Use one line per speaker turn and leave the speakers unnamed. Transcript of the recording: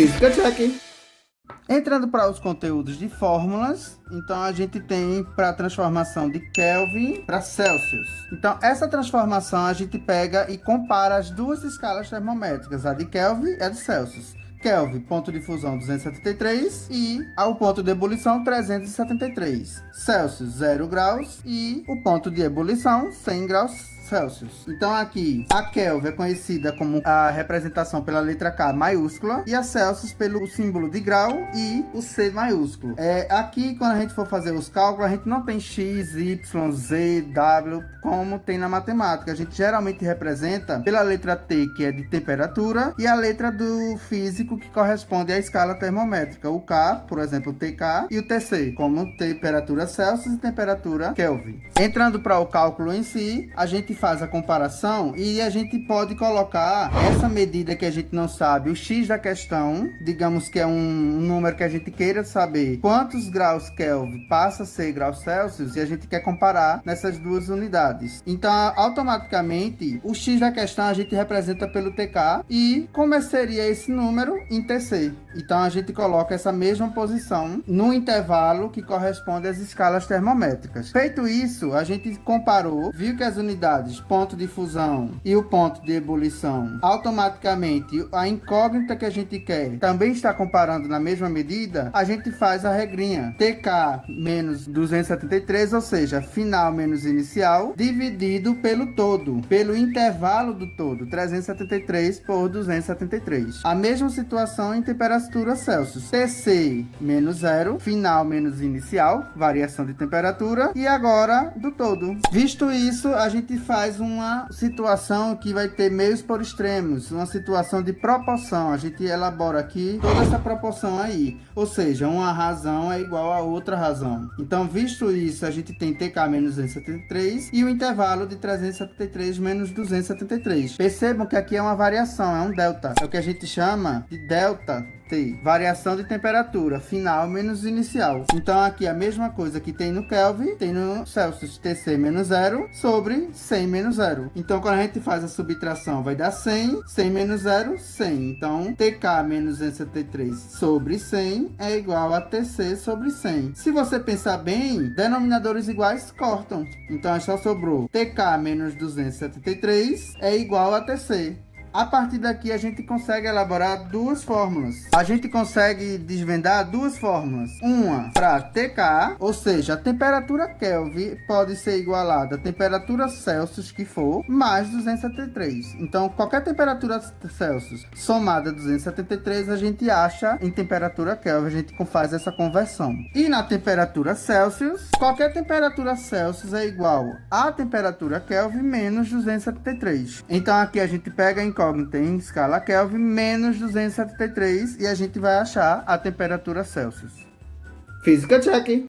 Física Check. Entrando para os conteúdos de fórmulas, então a gente tem para a transformação de Kelvin para Celsius. Então essa transformação a gente pega e compara as duas escalas termométricas, a de Kelvin e a de Celsius. Kelvin, ponto de fusão 273 e ao ponto de ebulição 373. Celsius, 0 graus e o ponto de ebulição 100 graus Celsius. Então aqui a Kelvin é conhecida como a representação pela letra K maiúscula e a Celsius pelo símbolo de grau e o C maiúsculo. Aqui quando a gente for fazer os cálculos, a gente não tem X, Y, Z, W como tem na matemática. A gente geralmente representa pela letra T, que é de temperatura, e a letra do físico, que corresponde à escala termométrica. O K, por exemplo, o TK, e o TC, como temperatura Celsius e temperatura Kelvin. Entrando para o cálculo em si, a gente faz a comparação e a gente pode colocar essa medida que a gente não sabe, o X da questão, digamos que é um número que a gente queira saber quantos graus Kelvin passa a ser graus Celsius e a gente quer comparar nessas duas unidades. Então, automaticamente, o X da questão a gente representa pelo TK e como seria esse número em TC. Então, a gente coloca essa mesma posição no intervalo que corresponde às escalas termométricas. Feito isso, a gente comparou, viu que as unidades ponto de fusão e o ponto de ebulição, automaticamente a incógnita que a gente quer também está comparando na mesma medida, a gente faz a regrinha TK menos 273, ou seja, final menos inicial, dividido pelo todo, pelo intervalo do todo, 373 por 273. A mesma situação em temperatura Celsius, TC menos 0, final menos inicial, variação de temperatura, e agora do todo. Visto isso, a gente faz uma situação que vai ter meios por extremos, uma situação de proporção. A gente elabora aqui toda essa proporção aí, ou seja, uma razão é igual a outra razão. Então, visto isso, a gente tem TK menos 273 e o intervalo de 373 menos 273. Percebam que aqui é uma variação, é um delta, é o que a gente chama de delta T, variação de temperatura, final menos inicial. Então aqui a mesma coisa que tem no Kelvin, tem no Celsius, TC menos 0 sobre 100 menos 0. Então quando a gente faz a subtração, vai dar 100, 100 menos 0, 100. Então TK menos 273 sobre 100 é igual a TC sobre 100. Se você pensar bem, denominadores iguais cortam. Então só sobrou TK menos 273 é igual a TC. A partir daqui a gente consegue elaborar duas fórmulas. A gente consegue desvendar duas fórmulas. Uma para TK, ou seja, a temperatura Kelvin pode ser igualada à temperatura Celsius que for, mais 273. Então, qualquer temperatura Celsius somada a 273, a gente acha em temperatura Kelvin, a gente faz essa conversão. E na temperatura Celsius, qualquer temperatura Celsius é igual à temperatura Kelvin menos 273. Então, aqui a gente pega em incógnita em escala Kelvin menos 273 e a gente vai achar a temperatura Celsius. Física Check.